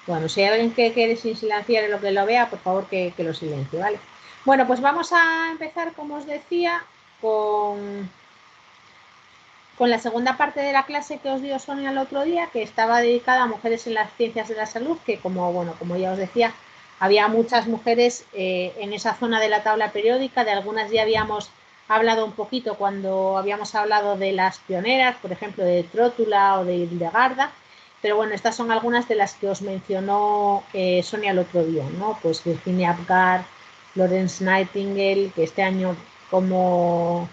Bueno, si hay alguien que quiere sin silenciar lo que lo vea, por favor que lo silencie, ¿vale? Bueno, pues vamos a empezar, como os decía, con la segunda parte de la clase que os dio Sonia el otro día, que estaba dedicada a mujeres en las ciencias de la salud, que como ya os decía, había muchas mujeres en esa zona de la tabla periódica, de algunas ya habíamos hablado un poquito cuando habíamos hablado de las pioneras, por ejemplo, de Trótula o de Hildegarda, pero bueno, estas son algunas de las que os mencionó Sonia el otro día, ¿no? Pues Virginia Apgar, Florence Nightingale, que este año como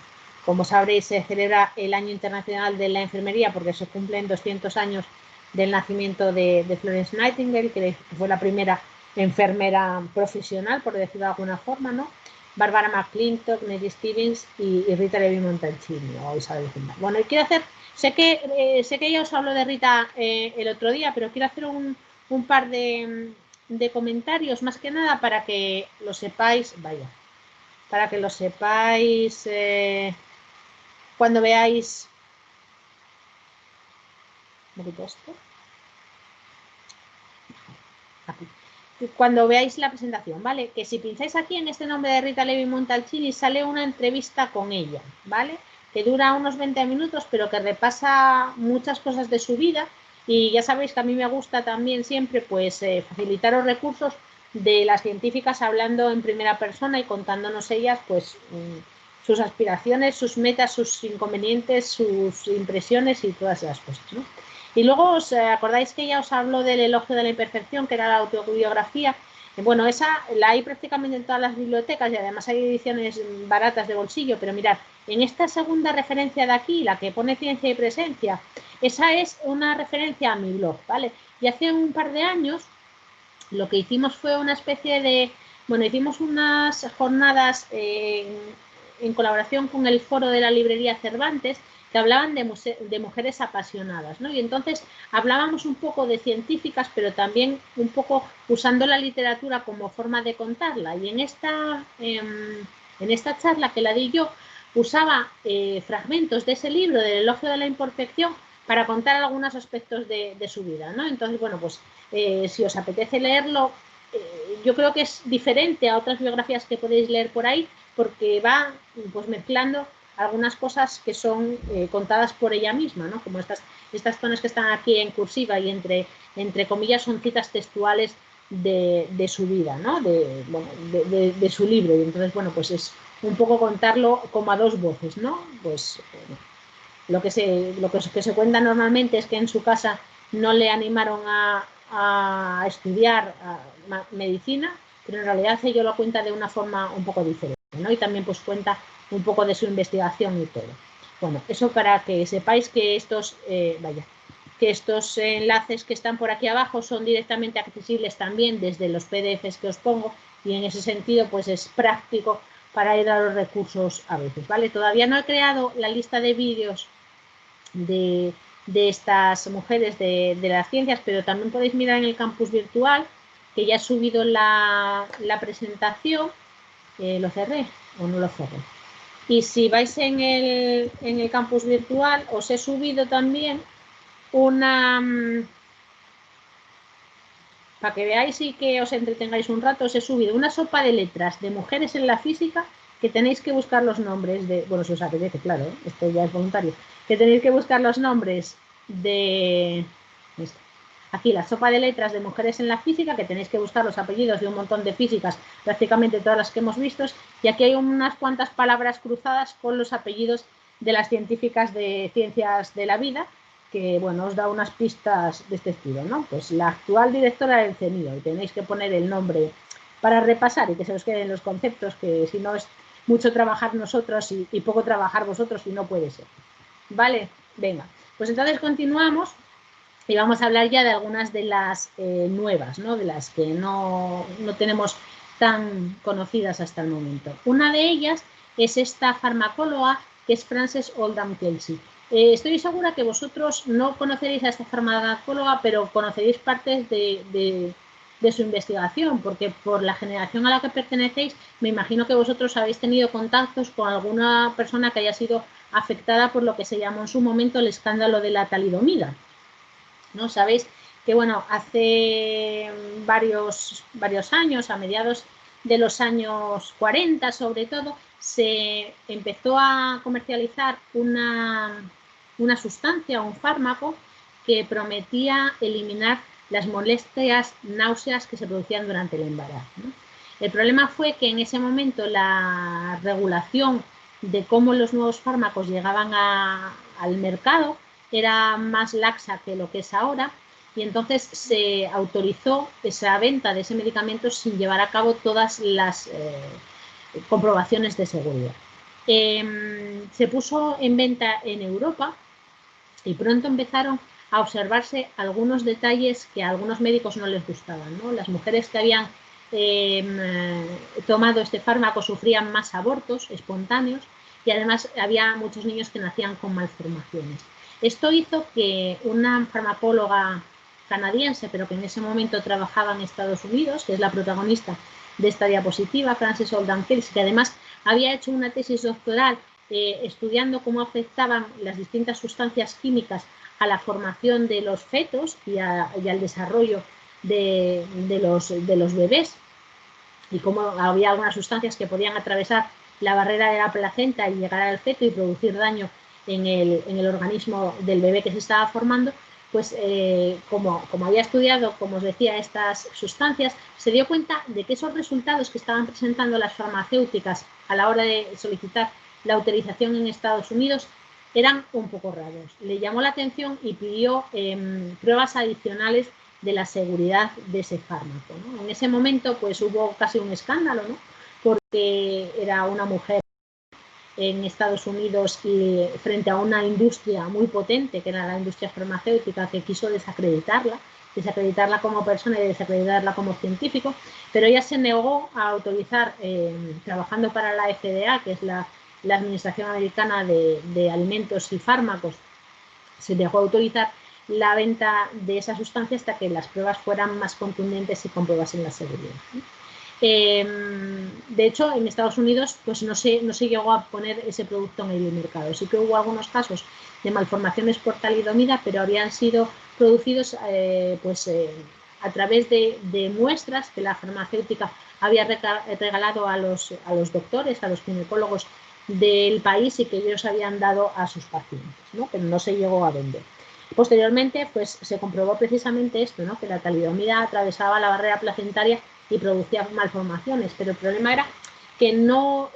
sabréis, se celebra el Año Internacional de la Enfermería porque se cumplen 200 años del nacimiento de Florence Nightingale, que fue la primera enfermera profesional, por decirlo de alguna forma, ¿no? Barbara McClintock, Mary Stevens y Rita Levi Montalcini o Isabel Zumba. Bueno, y quiero hacer, sé que ya os hablo de Rita el otro día, pero quiero hacer un par de comentarios, más que nada para que lo sepáis, cuando veáis esto, aquí, cuando veáis la presentación, ¿vale? Que si pincháis aquí en este nombre de Rita Levi Montalcini sale una entrevista con ella, ¿vale? Que dura unos 20 minutos, pero que repasa muchas cosas de su vida y ya sabéis que a mí me gusta también siempre pues facilitaros recursos de las científicas hablando en primera persona y contándonos ellas pues sus aspiraciones, sus metas, sus inconvenientes, sus impresiones y todas esas cosas, ¿no? Y luego os acordáis que ya os hablo del elogio de la imperfección, que era la autobiografía. Bueno, esa la hay prácticamente en todas las bibliotecas y además hay ediciones baratas de bolsillo, pero mirad, en esta segunda referencia de aquí, la que pone ciencia y presencia, esa es una referencia a mi blog, ¿vale? Y hace un par de años lo que hicimos fue una especie de, bueno, hicimos unas jornadas en colaboración con el foro de la librería Cervantes que hablaban de mujeres apasionadas, ¿no? Y entonces hablábamos un poco de científicas, pero también un poco usando la literatura como forma de contarla. Y en esta charla que la di yo, usaba fragmentos de ese libro, del elogio de la imperfección, para contar algunos aspectos de su vida, ¿no? Entonces, bueno, pues si os apetece leerlo, yo creo que es diferente a otras biografías que podéis leer por ahí, porque va pues mezclando algunas cosas que son contadas por ella misma, ¿no? Como estas zonas que están aquí en cursiva y entre comillas son citas textuales de su vida, ¿no? De su libro. Y entonces, bueno, pues es un poco contarlo como a dos voces, ¿no? Pues lo que se cuenta normalmente es que en su casa no le animaron a estudiar medicina, pero en realidad ella lo cuenta de una forma un poco diferente, ¿no? Y también pues cuenta un poco de su investigación y todo. Bueno, eso para que sepáis que estos enlaces que están por aquí abajo son directamente accesibles también desde los PDFs que os pongo y en ese sentido pues es práctico para ir a los recursos a veces, ¿vale? Todavía no he creado la lista de vídeos de estas mujeres de las ciencias, pero también podéis mirar en el campus virtual, que ya he subido la presentación. ¿Lo cerré o no lo cerré? Y si vais en el campus virtual, os he subido también una... para que veáis y que os entretengáis un rato, os he subido una sopa de letras de mujeres en la física que tenéis que buscar los nombres de... Bueno, si os apetece, claro, esto ya es voluntario. Que tenéis que buscar los nombres de... Aquí la sopa de letras de mujeres en la física, que tenéis que buscar los apellidos de un montón de físicas, prácticamente todas las que hemos visto, y aquí hay unas cuantas palabras cruzadas con los apellidos de las científicas de ciencias de la vida, que bueno, os da unas pistas de este estilo, ¿no? Pues la actual directora del CENIO, y tenéis que poner el nombre para repasar y que se os queden los conceptos, que si no es mucho trabajar nosotros y poco trabajar vosotros y no puede ser. ¿Vale? Venga, pues entonces continuamos y vamos a hablar ya de algunas de las nuevas, ¿no? De las que no tenemos tan conocidas hasta el momento. Una de ellas es esta farmacóloga que es Frances Oldham Casey. Estoy segura que vosotros no conoceréis a esta farmacóloga, pero conoceréis partes de su investigación, porque por la generación a la que pertenecéis, me imagino que vosotros habéis tenido contactos con alguna persona que haya sido afectada por lo que se llamó en su momento el escándalo de la talidomida, ¿no? Sabéis que bueno, hace varios años, a mediados de los años 40 sobre todo, se empezó a comercializar una sustancia, un fármaco, que prometía eliminar las molestias, náuseas que se producían durante el embarazo, ¿no? El problema fue que en ese momento la regulación de cómo los nuevos fármacos llegaban al mercado era más laxa que lo que es ahora, y entonces se autorizó esa venta de ese medicamento sin llevar a cabo todas las comprobaciones de seguridad. Se puso en venta en Europa y pronto empezaron a observarse algunos detalles que a algunos médicos no les gustaban, ¿no? Las mujeres que habían tomado este fármaco sufrían más abortos espontáneos y además había muchos niños que nacían con malformaciones. Esto hizo que una farmacóloga canadiense, pero que en ese momento trabajaba en Estados Unidos, que es la protagonista de esta diapositiva, Frances Holden Kells, que además había hecho una tesis doctoral estudiando cómo afectaban las distintas sustancias químicas a la formación de los fetos y al desarrollo de los bebés, y cómo había algunas sustancias que podían atravesar la barrera de la placenta y llegar al feto y producir daño en el organismo del bebé que se estaba formando. Pues como había estudiado, como os decía, estas sustancias, se dio cuenta de que esos resultados que estaban presentando las farmacéuticas a la hora de solicitar la autorización en Estados Unidos eran un poco raros. Le llamó la atención y pidió pruebas adicionales de la seguridad de ese fármaco, ¿no? En ese momento pues hubo casi un escándalo, ¿no? Porque era una mujer en Estados Unidos y frente a una industria muy potente, que era la industria farmacéutica, que quiso desacreditarla como persona y desacreditarla como científico, pero ella se negó a autorizar, trabajando para la FDA, que es la Administración Americana de Alimentos y Fármacos, se negó a autorizar la venta de esa sustancia hasta que las pruebas fueran más contundentes y comprobasen la seguridad. De hecho, en Estados Unidos pues no se llegó a poner ese producto en el mercado. Sí que hubo algunos casos de malformaciones por talidomida, pero habían sido producidos a través de muestras que la farmacéutica había regalado a los doctores, a los ginecólogos del país, y que ellos habían dado a sus pacientes, ¿no? Pero no se llegó a vender. Posteriormente pues se comprobó precisamente esto, ¿no? Que la talidomida atravesaba la barrera placentaria y producía malformaciones, pero el problema era que no,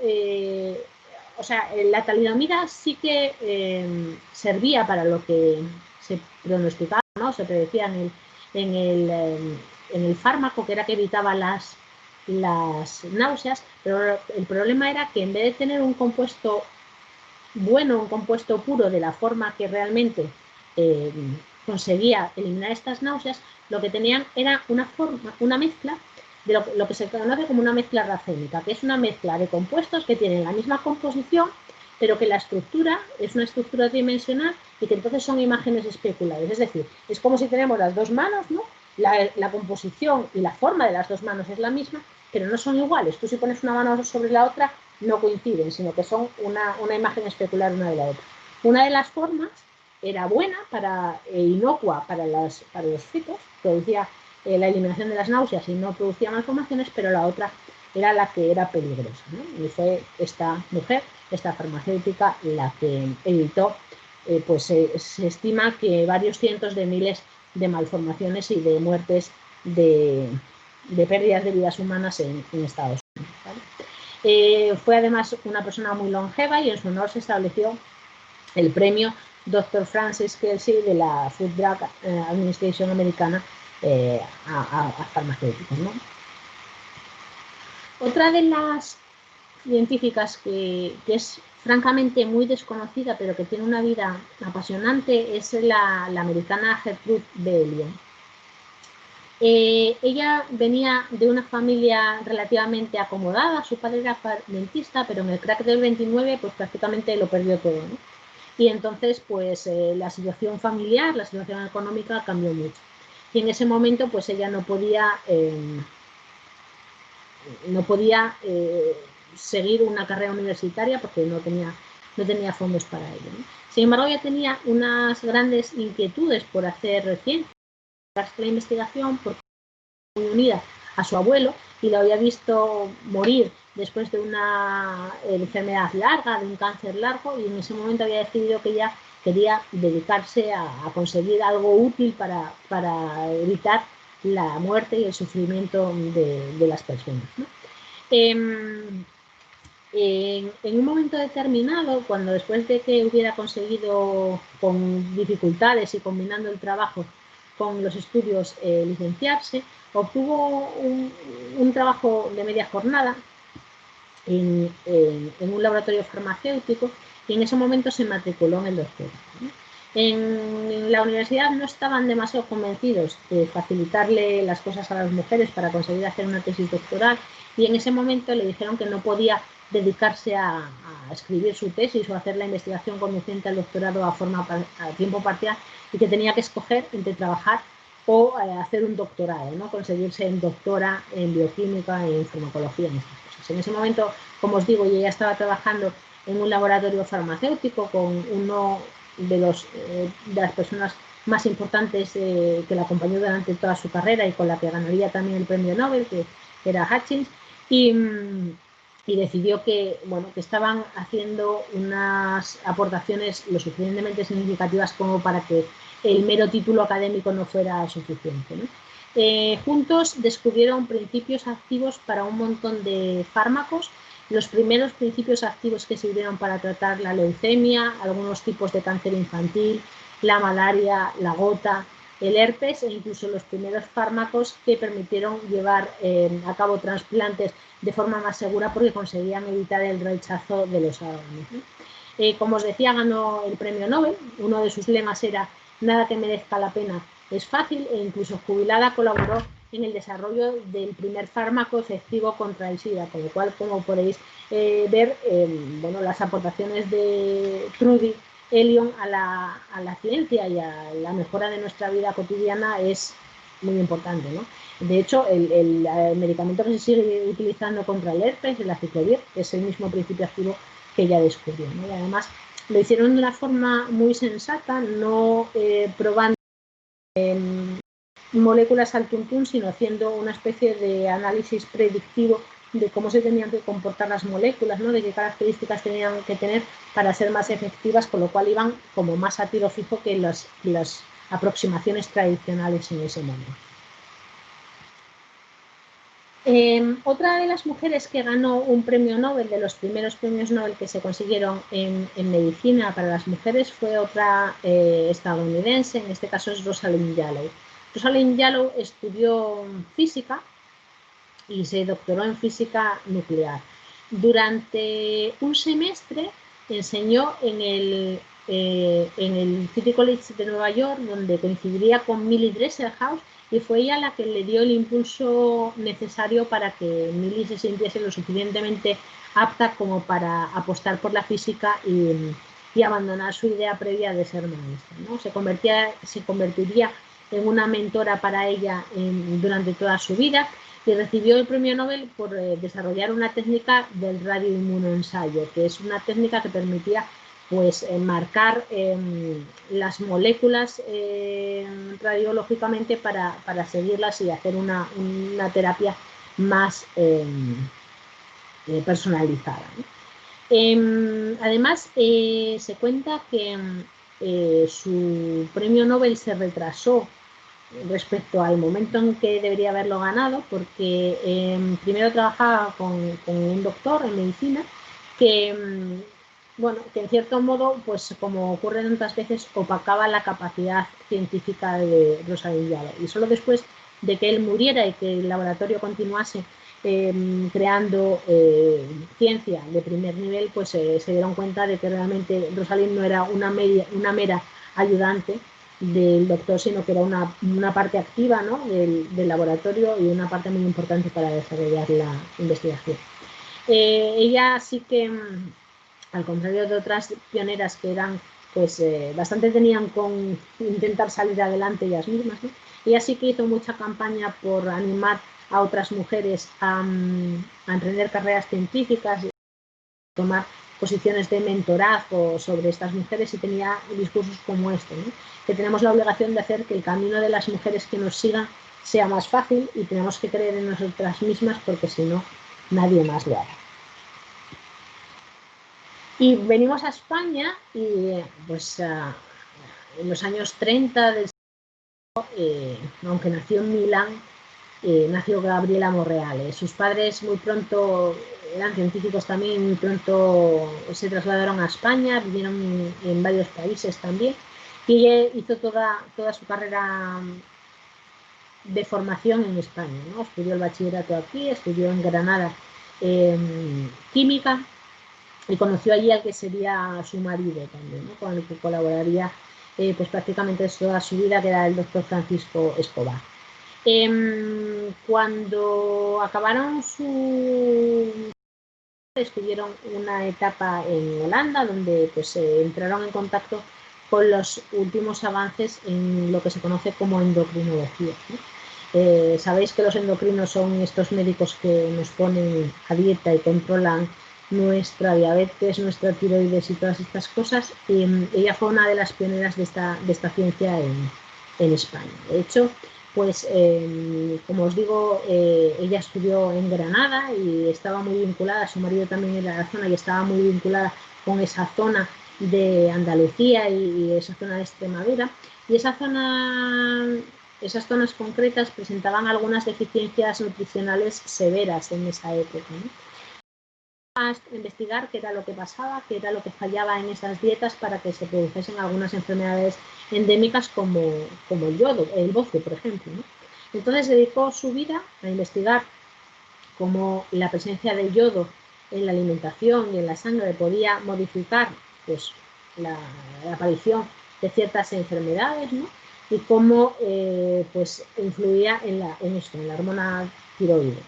o sea, la talidomida sí que servía para lo que se pronosticaba, ¿no? Se predecía en el fármaco, que era que evitaba las náuseas, pero el problema era que en vez de tener un compuesto bueno, un compuesto puro de la forma que realmente conseguía eliminar estas náuseas, lo que tenían era una mezcla de lo que se conoce como una mezcla racémica, que es una mezcla de compuestos que tienen la misma composición, pero que la estructura es una estructura tridimensional y que entonces son imágenes especulares. Es decir, es como si tenemos las dos manos, ¿no? La composición y la forma de las dos manos es la misma, pero no son iguales. Tú, si pones una mano sobre la otra, no coinciden, sino que son una imagen especular una de la otra. Una de las formas era buena, inocua para los fetos, producía la eliminación de las náuseas y no producía malformaciones, pero la otra era la que era peligrosa, ¿no? Y fue esta mujer, esta farmacéutica, la que evitó, pues se estima que varios cientos de miles de malformaciones y de muertes, de pérdidas de vidas humanas en Estados Unidos, ¿vale? Fue además una persona muy longeva y en su honor se estableció el premio Dr. Francis Kelsey de la Food Drug Administration americana a farmacéuticos, ¿no? Otra de las científicas que es francamente muy desconocida, pero que tiene una vida apasionante, es la americana Gertrude Bell. Ella venía de una familia relativamente acomodada, su padre era dentista, pero en el crack del 29 pues prácticamente lo perdió todo, ¿no? Y entonces pues la situación familiar, la situación económica cambió mucho. Y en ese momento pues ella no podía seguir una carrera universitaria porque no tenía fondos para ello, ¿no? Sin embargo, ella tenía unas grandes inquietudes por hacer ciencia. la investigación porque muy unida a su abuelo y lo había visto morir después de una enfermedad larga, de un cáncer largo, y en ese momento había decidido que ella quería dedicarse a conseguir algo útil para evitar la muerte y el sufrimiento de las personas, ¿no? En un momento determinado, cuando después de que hubiera conseguido con dificultades y combinando el trabajo con los estudios licenciarse, obtuvo un trabajo de media jornada en un laboratorio farmacéutico y en ese momento se matriculó en el doctorado, ¿no? En la universidad no estaban demasiado convencidos de facilitarle las cosas a las mujeres para conseguir hacer una tesis doctoral y en ese momento le dijeron que no podía dedicarse a escribir su tesis o hacer la investigación conducente al doctorado a tiempo parcial y que tenía que escoger entre trabajar o hacer un doctorado, ¿no? Conseguirse en doctora en bioquímica y en farmacología, en estas cosas. En ese momento, como os digo, yo ya estaba trabajando en un laboratorio farmacéutico con uno de las personas más importantes que la acompañó durante toda su carrera y con la que ganaría también el premio Nobel, que era Hutchins, y decidió que, bueno, que estaban haciendo unas aportaciones lo suficientemente significativas como para que el mero título académico no fuera suficiente, ¿no? Juntos descubrieron principios activos para un montón de fármacos. Los primeros principios activos que sirvieron para tratar la leucemia, algunos tipos de cáncer infantil, la malaria, la gota, el herpes e incluso los primeros fármacos que permitieron llevar a cabo trasplantes de forma más segura porque conseguían evitar el rechazo de los órganos, ¿no? Como os decía, ganó el premio Nobel. Uno de sus lemas era nada que merezca la pena es fácil, e incluso jubilada colaboró en el desarrollo del primer fármaco efectivo contra el SIDA, con lo cual, como podéis ver, bueno, las aportaciones de Trudy Elion a la ciencia y a la mejora de nuestra vida cotidiana es muy importante, ¿no? De hecho, el medicamento que se sigue utilizando contra el herpes, el aciclovir, es el mismo principio activo que ella descubrió, ¿no? Y además lo hicieron de una forma muy sensata, no probando moléculas al tuntún, sino haciendo una especie de análisis predictivo de cómo se tenían que comportar las moléculas, ¿no? De qué características tenían que tener para ser más efectivas, con lo cual iban como más a tiro fijo que las aproximaciones tradicionales en ese momento. Otra de las mujeres que ganó un premio Nobel, de los primeros premios Nobel que se consiguieron en medicina para las mujeres, fue otra estadounidense, en este caso es Rosalind Yalow. Rosalind Yalow estudió física y se doctoró en física nuclear. Durante un semestre enseñó en el City College de Nueva York, donde coincidiría con Millie Dresselhaus, y fue ella la que le dio el impulso necesario para que Millie se sintiese lo suficientemente apta como para apostar por la física y abandonar su idea previa de ser maestra, ¿no? Se convertiría en una mentora para ella durante toda su vida y recibió el premio Nobel por desarrollar una técnica del radioinmunoensayo, que es una técnica que permitía pues marcar las moléculas radiológicamente para seguirlas y hacer una terapia más personalizada, ¿no? Además, se cuenta que su premio Nobel se retrasó respecto al momento en que debería haberlo ganado, porque primero trabajaba con un doctor en medicina que, bueno, que en cierto modo, pues como ocurre tantas veces, opacaba la capacidad científica de Rosalind Yalow. Y solo después de que él muriera y que el laboratorio continuase creando ciencia de primer nivel, pues se dieron cuenta de que realmente Rosalind no era una mera ayudante del doctor, sino que era una parte activa, ¿no? del laboratorio y una parte muy importante para desarrollar la investigación. Ella sí que, al contrario de otras pioneras que eran, pues bastante tenían con intentar salir adelante ellas mismas, ¿no? Ella sí que hizo mucha campaña por animar a otras mujeres a emprender carreras científicas y tomar posiciones de mentorazgo sobre estas mujeres y tenía discursos como este, ¿no? Que tenemos la obligación de hacer que el camino de las mujeres que nos sigan sea más fácil y tenemos que creer en nosotras mismas porque si no, nadie más lo hará. Y venimos a España y pues en los años 30 del aunque nació en Milán, nació Gabriela Monreale. Sus padres muy pronto eran científicos también, muy pronto se trasladaron a España, vivieron en varios países también, y ella hizo toda su carrera de formación en España, ¿no? Estudió el bachillerato aquí, estudió en Granada química y conoció allí al que sería su marido también, ¿no? Con el que colaboraría pues prácticamente toda su vida, que era el doctor Francisco Escobar. Cuando acabaron estuvieron una etapa en Holanda donde pues entraron en contacto con los últimos avances en lo que se conoce como endocrinología, ¿no? Sabéis que los endocrinos son estos médicos que nos ponen a dieta y controlan nuestra diabetes, nuestra tiroides y todas estas cosas. Ella fue una de las pioneras de esta ciencia en España. De hecho, pues como os digo, ella estudió en Granada y estaba muy vinculada, su marido también era de la zona y estaba muy vinculada con esa zona de Andalucía y esa zona de Extremadura. Y esas zonas concretas presentaban algunas deficiencias nutricionales severas en esa época, ¿no? A investigar qué era lo que pasaba, qué era lo que fallaba en esas dietas para que se produjesen algunas enfermedades endémicas como el yodo, el bocio, por ejemplo, ¿no? Entonces dedicó su vida a investigar cómo la presencia de yodo en la alimentación y en la sangre podía modificar pues, la aparición de ciertas enfermedades, ¿no? Y cómo pues, influía en la hormona tiroide,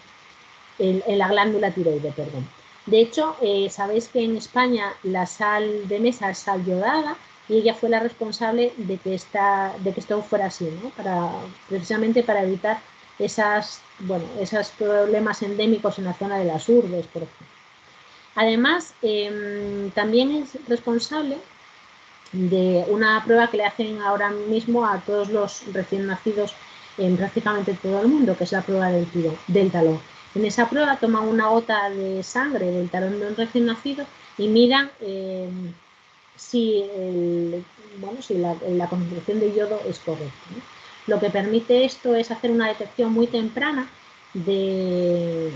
en la glándula tiroide, perdón. De hecho, sabéis que en España la sal de mesa es sal yodada y ella fue la responsable de que esto fuera así, ¿no? Precisamente para evitar esos problemas endémicos en la zona de las urbes, por ejemplo. Además, también es responsable de una prueba que le hacen ahora mismo a todos los recién nacidos en prácticamente todo el mundo, que es la prueba del talón. En esa prueba toman una gota de sangre del talón de un recién nacido y miran si la concentración de yodo es correcta, ¿no? Lo que permite esto es hacer una detección muy temprana de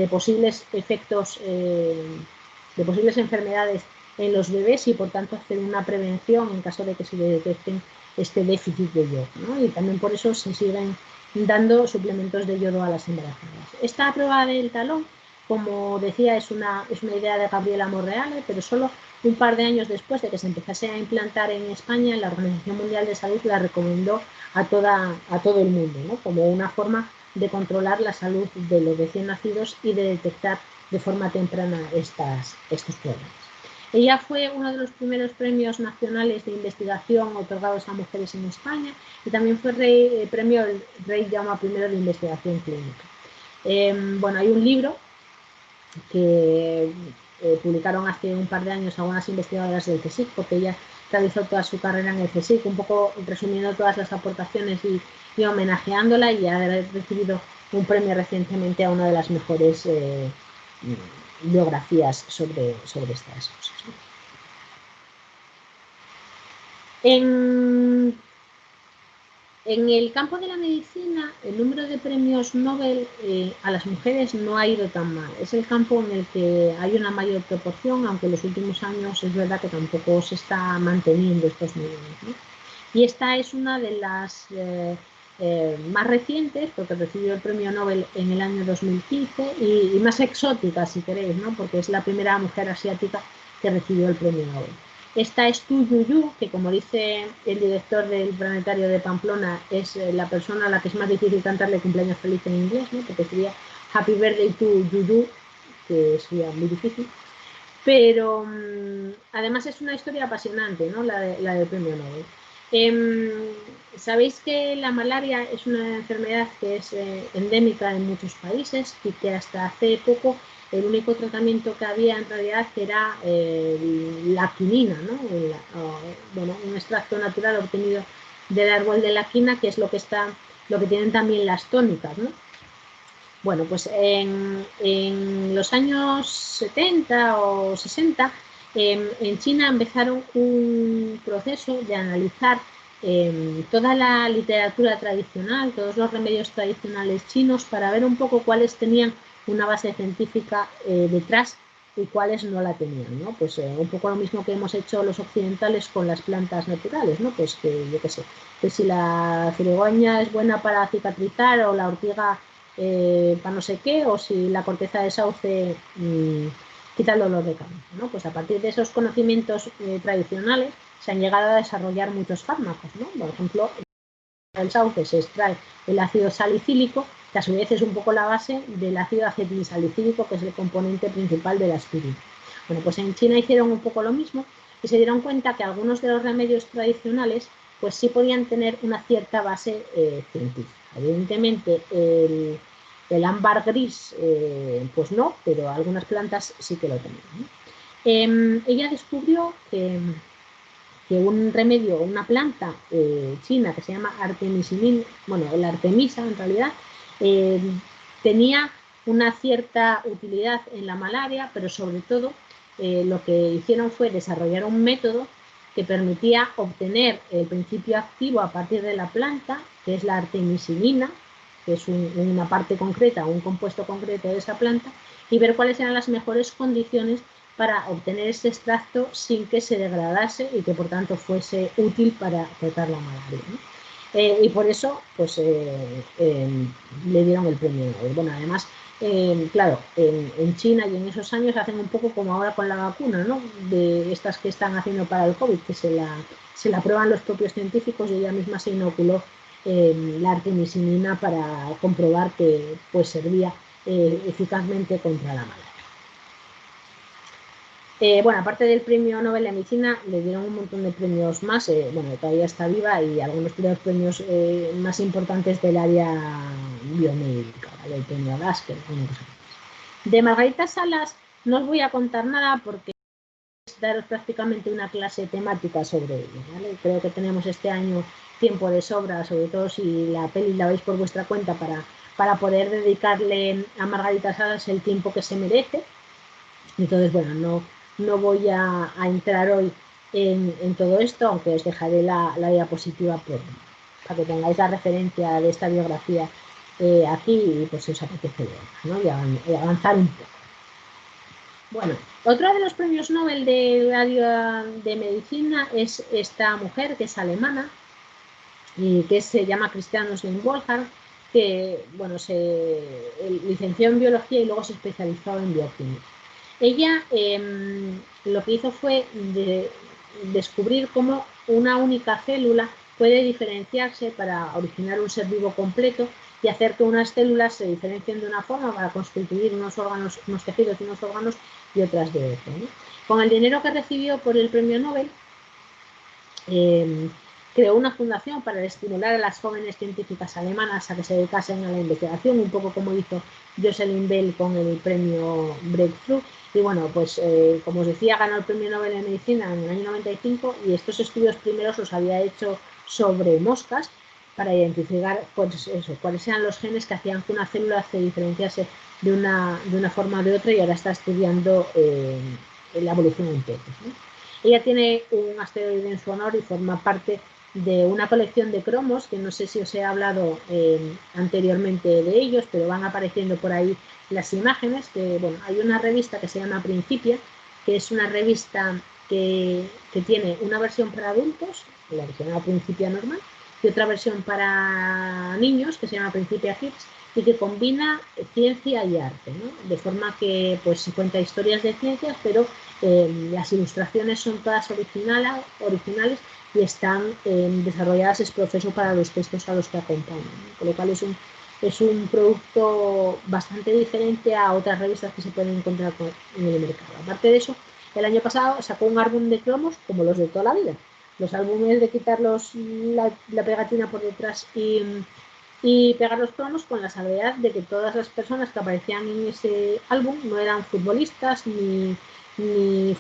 posibles efectos, de posibles enfermedades en los bebés y por tanto hacer una prevención en caso de que se detecten este déficit de yodo, ¿no? Y también por eso se siguen dando suplementos de yodo a las embarazadas. Esta prueba del talón, como decía, es una idea de Gabriela Monreale, pero solo un par de años después de que se empezase a implantar en España, la Organización Mundial de Salud la recomendó a todo el mundo, ¿no? Como una forma de controlar la salud de los recién nacidos y de detectar de forma temprana estos problemas. Ella fue uno de los primeros premios nacionales de investigación otorgados a mujeres en España y también fue premio Rey Jaume I de investigación clínica. Hay un libro que publicaron hace un par de años algunas investigadoras del CSIC, porque ella realizó toda su carrera en el CSIC, un poco resumiendo todas las aportaciones y homenajeándola, y ha recibido un premio recientemente a una de las mejores biografías sobre estas cosas, ¿no? En el campo de la medicina, el número de premios Nobel a las mujeres no ha ido tan mal. Es el campo en el que hay una mayor proporción, aunque en los últimos años es verdad que tampoco se está manteniendo estos niveles, ¿no? Y esta es una de las más recientes, porque recibió el premio Nobel en el año 2015, y más exótica, si queréis, ¿no? Porque es la primera mujer asiática que recibió el premio Nobel. Esta es Tu Yuyu, que como dice el director del Planetario de Pamplona, es la persona a la que es más difícil cantarle cumpleaños feliz en inglés, ¿no? Porque sería Happy Birthday to Yuyu, que sería muy difícil. Pero además es una historia apasionante, ¿no? La del premio Nobel. Sabéis que la malaria es una enfermedad que es endémica en muchos países y que hasta hace poco el único tratamiento que había en realidad era la quinina, ¿no? Bueno, un extracto natural obtenido del árbol de la quina, que es lo que tienen también las tónicas, ¿no? Bueno, pues en los años 70 o 60, en China empezaron un proceso de analizar toda la literatura tradicional, todos los remedios tradicionales chinos, para ver un poco cuáles tenían una base científica detrás y cuáles no la tenían, ¿no? Pues un poco lo mismo que hemos hecho los occidentales con las plantas naturales, ¿no? Pues que yo qué sé, que si la cigüeña es buena para cicatrizar o la ortiga para no sé qué, o si la corteza de sauce quita el dolor de cabeza, ¿no? Pues a partir de esos conocimientos tradicionales se han llegado a desarrollar muchos fármacos, ¿no? Por ejemplo, del sauce se extrae el ácido salicílico, que a su vez es un poco la base del ácido acetilsalicílico, que es el componente principal de la aspirina. Bueno, pues en China hicieron un poco lo mismo y se dieron cuenta que algunos de los remedios tradicionales pues sí podían tener una cierta base científica. Evidentemente el ámbar gris pues no, pero algunas plantas sí que lo tenían. Ella descubrió que un remedio, una planta china que se llama artemisinina, bueno, la artemisa en realidad, tenía una cierta utilidad en la malaria, pero sobre todo lo que hicieron fue desarrollar un método que permitía obtener el principio activo a partir de la planta, que es la artemisinina, que es una parte concreta, un compuesto concreto de esa planta, y ver cuáles eran las mejores condiciones para obtener este extracto sin que se degradase y que por tanto fuese útil para tratar la malaria, ¿no? Y por eso pues le dieron el premio Nobel. Bueno, además, claro, en China y en esos años hacen un poco como ahora con la vacuna, ¿no? De estas que están haciendo para el COVID, que se la prueban los propios científicos, y ella misma se inoculó la artemisinina para comprobar que pues servía eficazmente contra la malaria. Bueno, aparte del premio Nobel de Medicina, le dieron un montón de premios más. Bueno, todavía está viva, y algunos de los premios más importantes del área biomédica, ¿vale? El premio Lasker, una cosa más. De Margarita Salas no os voy a contar nada porque es daros prácticamente una clase temática sobre ello, ¿vale? Creo que tenemos este año tiempo de sobra, sobre todo si la peli la veis por vuestra cuenta, para poder dedicarle a Margarita Salas el tiempo que se merece. Entonces, bueno, no voy a entrar hoy en todo esto, aunque os dejaré la diapositiva para que tengáis la referencia de esta biografía aquí, y pues si os apetece ver, ¿no? Y avanzar un poco. Bueno, otro de los premios Nobel de medicina es esta mujer, que es alemana, y que se llama Christiane Oslin-Wolfgang, que bueno, se licenció en biología y luego se especializó en bioquímica. Ella lo que hizo fue descubrir cómo una única célula puede diferenciarse para originar un ser vivo completo y hacer que unas células se diferencien de una forma para constituir unos órganos, unos tejidos y unos órganos, y otras de otro, ¿no? Con el dinero que recibió por el premio Nobel, creó una fundación para estimular a las jóvenes científicas alemanas a que se dedicasen a la investigación, un poco como hizo Jocelyn Bell con el premio Breakthrough. Y bueno, pues como os decía, ganó el premio Nobel de Medicina en el año 95, y estos estudios primeros los había hecho sobre moscas para identificar pues eso, cuáles eran los genes que hacían que una célula se diferenciase de una forma o de otra, y ahora está estudiando la evolución en peces, ¿no? Ella tiene un asteroide en su honor y forma parte de una colección de cromos, que no sé si os he hablado anteriormente de ellos, pero van apareciendo por ahí las imágenes. Que, bueno, hay una revista que se llama Principia, que es una revista que tiene una versión para adultos, la versión a Principia normal, y otra versión para niños, que se llama Principia Kids, y que combina ciencia y arte, ¿no? De forma que pues se cuenta historias de ciencias, pero las ilustraciones son todas originales y están desarrolladas ex profeso para los textos a los que acompañan, ¿no? Con lo cual es un producto bastante diferente a otras revistas que se pueden encontrar en el mercado. Aparte de eso, el año pasado sacó un álbum de cromos como los de toda la vida. Los álbumes de quitar la pegatina por detrás y y pegar los cromos con la salvedad de que todas las personas que aparecían en ese álbum no eran futbolistas ni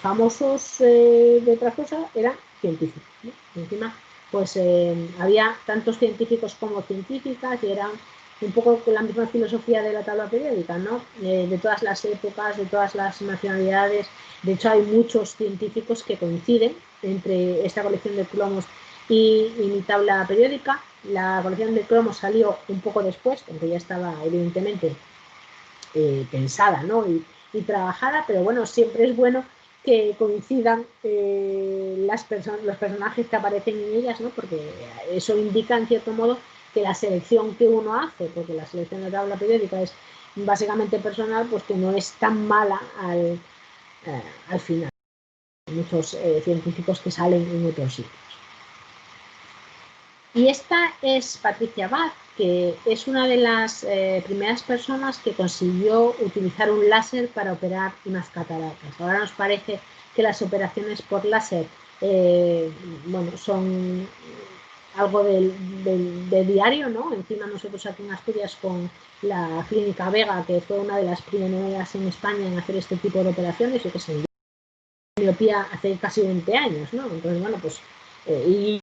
famosos de otra cosa, eran científicos, ¿no? Y encima, pues había tantos científicos como científicas y eran un poco con la misma filosofía de la tabla periódica, ¿no? De todas las épocas, de todas las nacionalidades. De hecho, hay muchos científicos que coinciden entre esta colección de cromos y mi tabla periódica. La colección de cromos salió un poco después, aunque ya estaba evidentemente pensada, ¿no? y trabajada, pero bueno, siempre es bueno que coincidan los personajes que aparecen en ellas, ¿no? Porque eso indica en cierto modo que la selección que uno hace, porque la selección de la tabla periódica es básicamente personal, pues que no es tan mala al final. Hay muchos científicos que salen en otros sitios. Y esta es Patricia Bach, que es una de las primeras personas que consiguió utilizar un láser para operar unas cataratas. Ahora nos parece que las operaciones por láser bueno, son algo de diario, ¿no? Encima nosotros aquí en Asturias con la Clínica Vega, que fue una de las primeras en España en hacer este tipo de operaciones, yo que sé, miopía hace casi 20 años, ¿no? Entonces, bueno, pues, y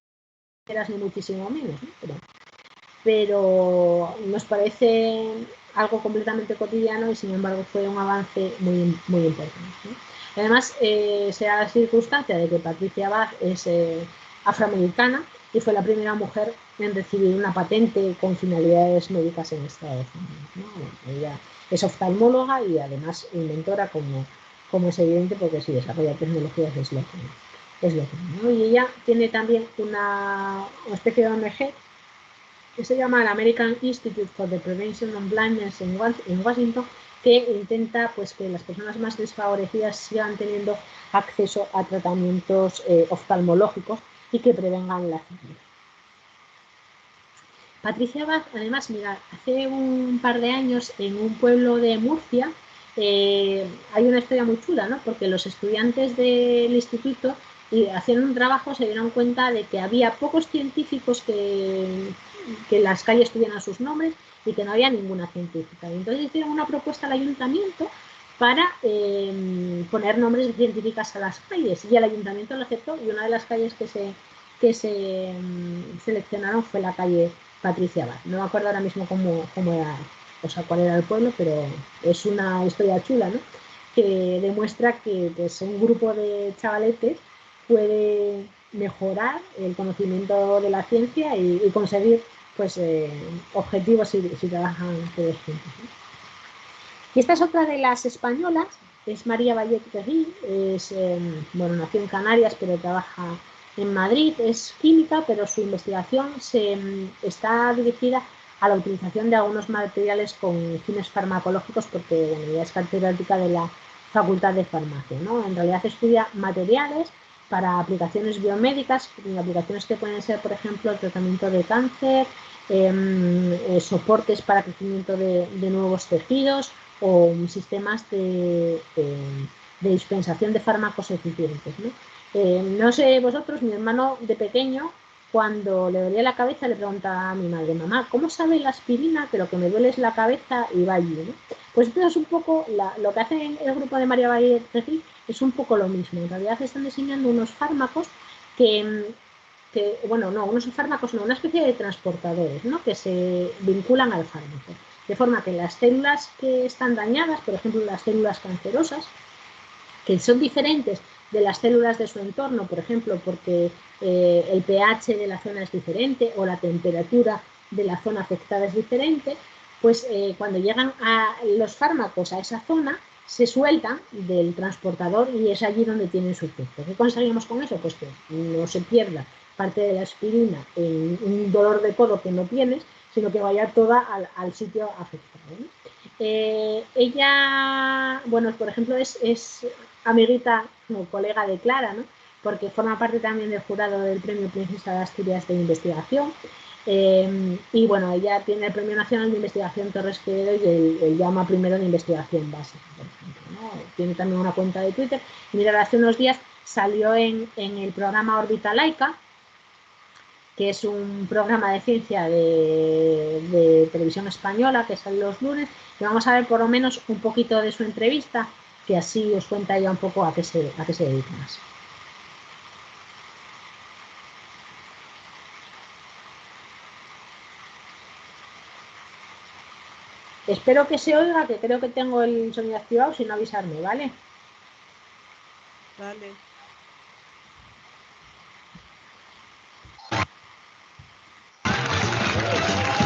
ni muchísimo menos, ¿no? Pero nos parece algo completamente cotidiano y sin embargo fue un avance muy, muy importante, ¿no? Además, se da la circunstancia de que Patricia Bach es afroamericana y fue la primera mujer en recibir una patente con finalidades médicas en Estados Unidos, ¿no? Bueno, ella es oftalmóloga y además inventora, como es evidente, porque si desarrolla tecnologías es lo que, ¿no? Y ella tiene también una especie de ONG que se llama el American Institute for the Prevention of Blindness en Washington, que intenta pues, que las personas más desfavorecidas sigan teniendo acceso a tratamientos oftalmológicos y que prevengan la ceguera. Patricia Bach, además, mira, hace un par de años en un pueblo de Murcia hay una historia muy chula, ¿no? Porque los estudiantes del instituto haciendo un trabajo se dieron cuenta de que había pocos científicos que las calles tuvieran sus nombres y que no había ninguna científica. Y entonces hicieron una propuesta al ayuntamiento para poner nombres de científicas a las calles y el ayuntamiento lo aceptó y una de las calles que se seleccionaron fue la calle Patricia Bach. No me acuerdo ahora mismo cómo era, o sea, cuál era el pueblo, pero es una historia chula, ¿no? Que demuestra que pues, un grupo de chavaletes puede mejorar el conocimiento de la ciencia y conseguir pues, objetivos si trabajan todos juntos, ¿no? Y esta es otra de las españolas, es María Vallet Gil, bueno, nació en Canarias pero trabaja en Madrid, es química, pero su investigación está dirigida a la utilización de algunos materiales con fines farmacológicos, porque bueno, ella es catedrática de la Facultad de Farmacia, ¿no? En realidad estudia materiales para aplicaciones biomédicas, aplicaciones que pueden ser, por ejemplo, el tratamiento de cáncer, soportes para crecimiento de nuevos tejidos o sistemas de dispensación de fármacos eficientes, ¿no? No sé vosotros, mi hermano de pequeño, cuando le dolía la cabeza, le preguntaba a mi madre, mamá, ¿cómo sabe la aspirina que lo que me duele es la cabeza y va allí, ¿no? Pues esto es un poco, lo que hace el grupo de María Valle es un poco lo mismo. En realidad están diseñando unos fármacos bueno, no, unos fármacos no, una especie de transportadores, ¿no? Que se vinculan al fármaco. De forma que las células que están dañadas, por ejemplo, las células cancerosas, que son diferentes de las células de su entorno, por ejemplo, porque el pH de la zona es diferente o la temperatura de la zona afectada es diferente, pues cuando llegan los fármacos a esa zona, se sueltan del transportador y es allí donde tienen su efecto. ¿Qué conseguimos con eso? Pues que no se pierda parte de la aspirina en un dolor de codo que no tienes, sino que vaya toda al sitio afectado, ¿no? Ella, bueno, por ejemplo, es amiguita o colega de Clara, ¿no? Porque forma parte también del jurado del Premio Princesa de Asturias de Investigación. Y bueno, ella tiene el Premio Nacional de Investigación Torres Quevedo y el llama primero de Investigación Básica, por ejemplo, ¿no? Tiene también una cuenta de Twitter. Y mira, hace unos días salió en el programa Órbita Laica, que es un programa de ciencia de televisión española que sale los lunes, y vamos a ver por lo menos un poquito de su entrevista, que así os cuenta ya un poco a qué se dedica más. Espero que se oiga, que creo que tengo el sonido activado, sin avisarme, ¿vale? Vale.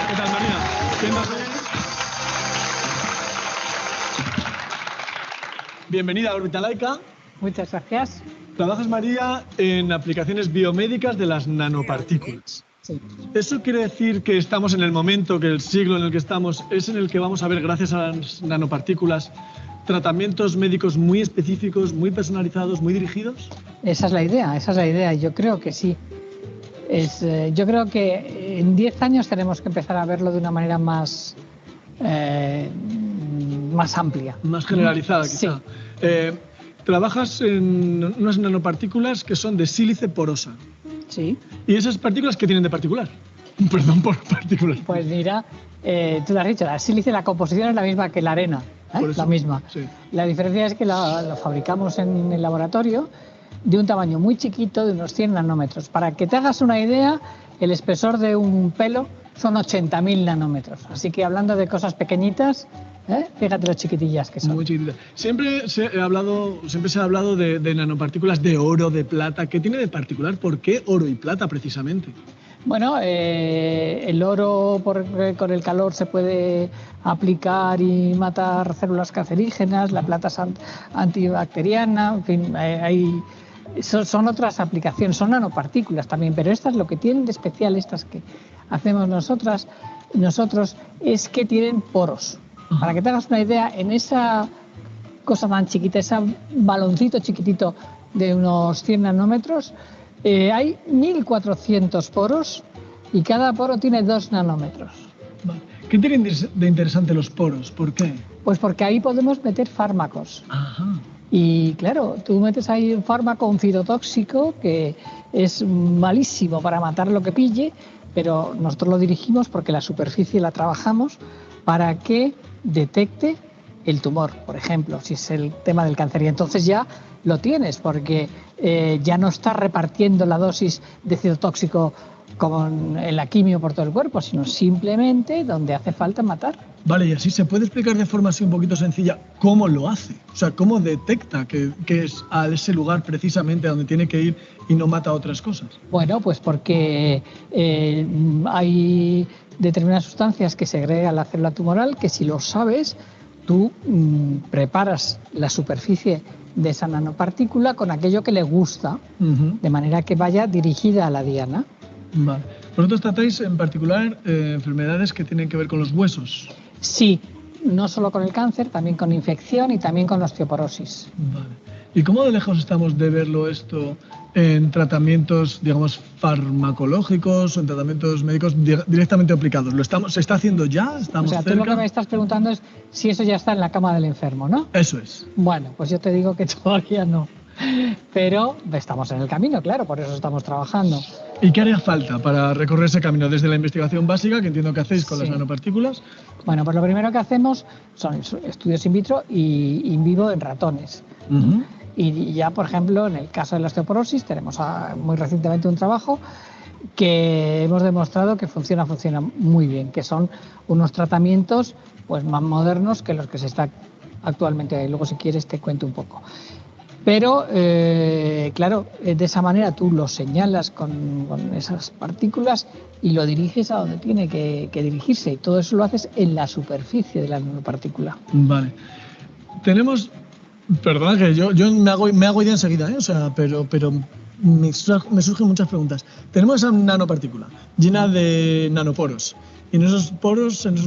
¿Qué tal, María? ¿Qué tal? Bienvenida a Órbita Laica. Muchas gracias. Trabajas, María, en aplicaciones biomédicas de las nanopartículas. Sí. ¿Eso quiere decir que estamos en el momento, que el siglo en el que estamos es en el que vamos a ver, gracias a las nanopartículas, tratamientos médicos muy específicos, muy personalizados, muy dirigidos? Esa es la idea, yo creo que sí. Yo creo que en 10 años tenemos que empezar a verlo de una manera más amplia. Más generalizada, quizá. Sí. Trabajas en unas nanopartículas que son de sílice porosa. Sí. ¿Y esas partículas qué tienen de particular? Perdón por particular. Pues mira, tú lo has dicho, la sílice, la composición es la misma que la arena, la misma. Sí. La diferencia es que lo fabricamos en el laboratorio de un tamaño muy chiquito, de unos 100 nanómetros. Para que te hagas una idea, el espesor de un pelo son 80.000 nanómetros. Así que hablando de cosas pequeñitas, fíjate lo chiquitillas que son. Muy chiquititas. Siempre se ha hablado de nanopartículas de oro, de plata. ¿Qué tiene de particular? ¿Por qué oro y plata precisamente? Bueno, el oro con el calor se puede aplicar y matar células cancerígenas, la plata es antibacteriana, en fin, son otras aplicaciones, son nanopartículas también, pero estas lo que tienen de especial, estas que hacemos nosotros, es que tienen poros. Para que te hagas una idea, en esa cosa tan chiquita, ese baloncito chiquitito de unos 100 nanómetros, hay 1.400 poros y cada poro tiene 2 nanómetros. Vale. ¿Qué tienen de interesante los poros? ¿Por qué? Pues porque ahí podemos meter fármacos. Ajá. Y claro, tú metes ahí un fármaco, un fitotóxico, que es malísimo para matar lo que pille, pero nosotros lo dirigimos porque la superficie la trabajamos para que detecte el tumor, por ejemplo, si es el tema del cáncer. Y entonces ya lo tienes, porque ya no estás repartiendo la dosis de citotóxico como en la quimio por todo el cuerpo, sino simplemente donde hace falta matar. Vale, y así se puede explicar de forma así un poquito sencilla cómo lo hace, o sea, cómo detecta que es a ese lugar precisamente a donde tiene que ir y no mata otras cosas. Bueno, pues porque hay determinadas sustancias que segrega la célula tumoral que si lo sabes, tú preparas la superficie de esa nanopartícula con aquello que le gusta, de manera que vaya dirigida a la diana. Vale. ¿Vosotros tratáis en particular enfermedades que tienen que ver con los huesos? Sí, no solo con el cáncer, también con infección y también con osteoporosis. Vale. ¿Y cómo de lejos estamos de verlo esto en tratamientos, digamos, farmacológicos o en tratamientos médicos directamente aplicados? ¿Se está haciendo ya? ¿Estamos cerca? Tú lo que me estás preguntando es si eso ya está en la cama del enfermo, ¿no? Eso es. Bueno, pues yo te digo que todavía no. Pero estamos en el camino, claro, por eso estamos trabajando. ¿Y qué haría falta para recorrer ese camino desde la investigación básica, que entiendo que hacéis con las nanopartículas? Bueno, pues lo primero que hacemos son estudios in vitro y in vivo en ratones. Y ya, por ejemplo, en el caso de la osteoporosis, tenemos muy recientemente un trabajo que hemos demostrado que funciona muy bien, que son unos tratamientos pues más modernos que los que se está actualmente. Luego, si quieres, te cuento un poco. Pero, claro, de esa manera tú lo señalas con esas partículas y lo diriges a donde tiene que dirigirse. Y todo eso lo haces en la superficie de la nanopartícula. Vale. Tenemos... Perdona que yo me hago idea enseguida, o sea, pero me surgen muchas preguntas. Tenemos esa nanopartícula llena de nanoporos. Y en esos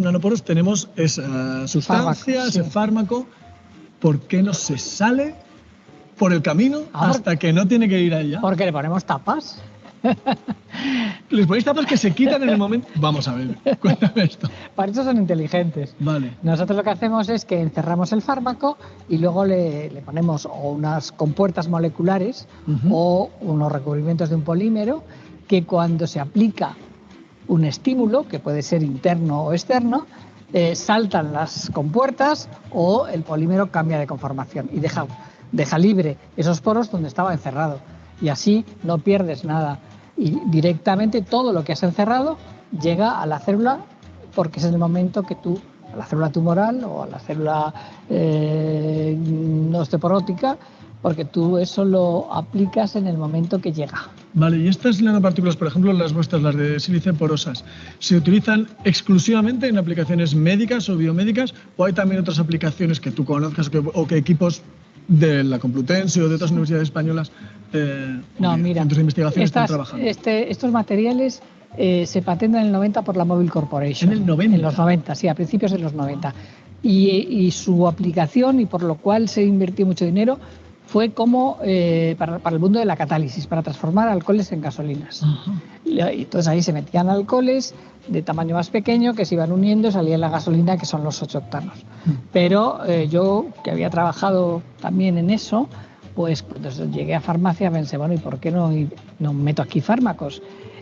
nanoporos tenemos esa sustancia, ese fármaco. ¿Por qué no se sale por el camino hasta que no tiene que ir allá? Porque le ponemos tapas. ¿Les ponéis tapas que se quitan en el momento? Vamos a ver, cuéntame esto. Para eso son inteligentes. Vale. Nosotros lo que hacemos es que encerramos el fármaco y luego le ponemos o unas compuertas moleculares o unos recubrimientos de un polímero que cuando se aplica un estímulo, que puede ser interno o externo, saltan las compuertas o el polímero cambia de conformación y deja libre esos poros donde estaba encerrado. Y así no pierdes nada. Y directamente todo lo que has encerrado llega a la célula, porque es el momento que tú, a la célula tumoral o a la célula osteoporótica, porque tú eso lo aplicas en el momento que llega. Vale, y estas nanopartículas, por ejemplo, las vuestras, las de sílice porosas, ¿se utilizan exclusivamente en aplicaciones médicas o biomédicas o hay también otras aplicaciones que tú conozcas o que equipos de la Complutense o de otras universidades españolas centros de investigación están trabajando? Estos materiales se patentan en el 90 por la Mobile Corporation. ¿En el 90? En los 90, sí, a principios de los 90. Y su aplicación, y por lo cual se invirtió mucho dinero, fue como para el mundo de la catálisis, para transformar alcoholes en gasolinas. Y entonces ahí se metían alcoholes de tamaño más pequeño que se iban uniendo y salía la gasolina, que son los 8 octanos. Pero yo, que había trabajado también en eso, pues cuando llegué a farmacia pensé, bueno, ¿y por qué no meto aquí fármacos?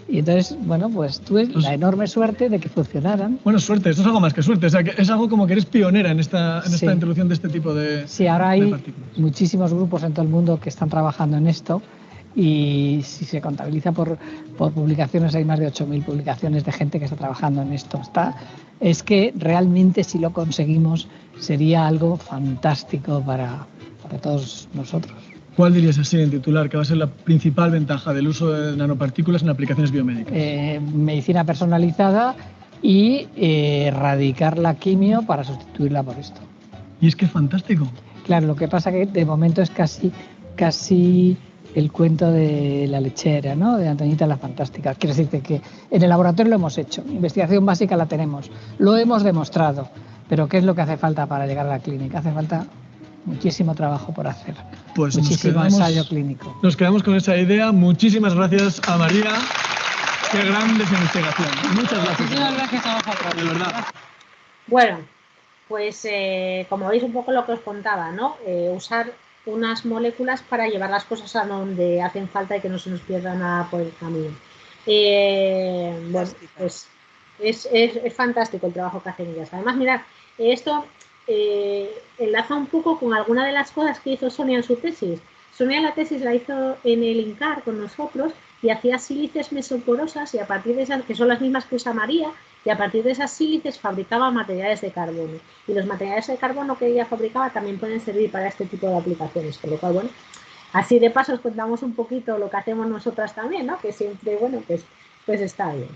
Y entonces, bueno, pues tuve la enorme suerte de que funcionaran. Bueno, suerte, esto es algo más que suerte, o sea, que es algo como que eres pionera en esta introducción de este tipo de Sí, ahora hay partículas. muchísimos grupos en todo el mundo que están trabajando en esto y si se contabiliza por publicaciones, hay más de 8.000 publicaciones de gente que está trabajando en esto. Es que realmente si lo conseguimos sería algo fantástico para todos nosotros. ¿Cuál dirías así en titular que va a ser la principal ventaja del uso de nanopartículas en aplicaciones biomédicas? Medicina personalizada y erradicar la quimio para sustituirla por esto. Y es que es fantástico. Claro, lo que pasa que de momento es casi el cuento de la lechera, ¿no? De Antoñita la Fantástica. Quiero decirte que en el laboratorio lo hemos hecho, investigación básica la tenemos, lo hemos demostrado, pero ¿qué es lo que hace falta para llegar a la clínica? Hace falta muchísimo trabajo por hacer, pues muchísimo ensayo clínico. Nos quedamos con esa idea. Muchísimas gracias a María. Qué grandes investigación. Muchas gracias. Muchísimas gracias a vosotros. De verdad. Bueno, pues como veis un poco lo que os contaba, ¿no? Usar unas moléculas para llevar las cosas a donde hacen falta y que no se nos pierda nada por el camino. Bueno, pues es fantástico el trabajo que hacen ellas. Además, mirad, esto enlaza un poco con alguna de las cosas que hizo Sonia en su tesis. Sonia la tesis la hizo en el INCAR con nosotros y hacía sílices mesoporosas y a partir de esas, que son las mismas que usa María, y a partir de esas sílices fabricaba materiales de carbono. Y los materiales de carbono que ella fabricaba también pueden servir para este tipo de aplicaciones. Con lo cual, bueno, así de paso os contamos un poquito lo que hacemos nosotras también, ¿no? Que siempre, bueno, pues está bien.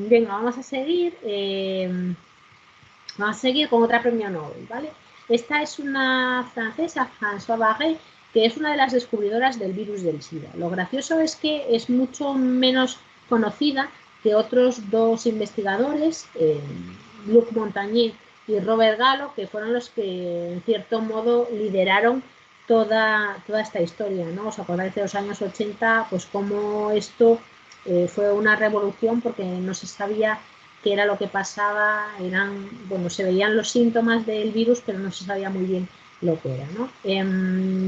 Venga, vamos a seguir. Vamos a seguir con otra premio Nobel, ¿vale? Esta es una francesa, Françoise Barré, que es una de las descubridoras del virus del SIDA. Lo gracioso es que es mucho menos conocida que otros dos investigadores, Luc Montagnier y Robert Gallo, que fueron los que en cierto modo lideraron toda esta historia, ¿no? ¿Os acordáis de los años 80? Pues cómo esto fue una revolución porque no se sabía qué era lo que pasaba, se veían los síntomas del virus, pero no se sabía muy bien lo que era, ¿no?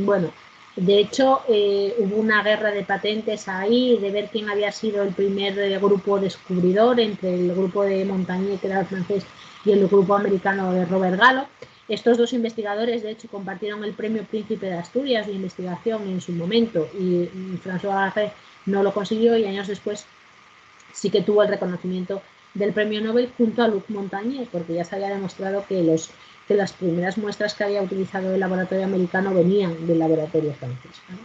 Bueno, de hecho, hubo una guerra de patentes ahí, de ver quién había sido el primer grupo descubridor entre el grupo de Montagnier, que era el francés, y el grupo americano de Robert Gallo. Estos dos investigadores, de hecho, compartieron el premio Príncipe de Asturias de investigación en su momento y François Barré no lo consiguió y años después sí que tuvo el reconocimiento del premio Nobel junto a Luc Montagnier, porque ya se había demostrado que las primeras muestras que había utilizado el laboratorio americano venían del laboratorio francés, ¿vale?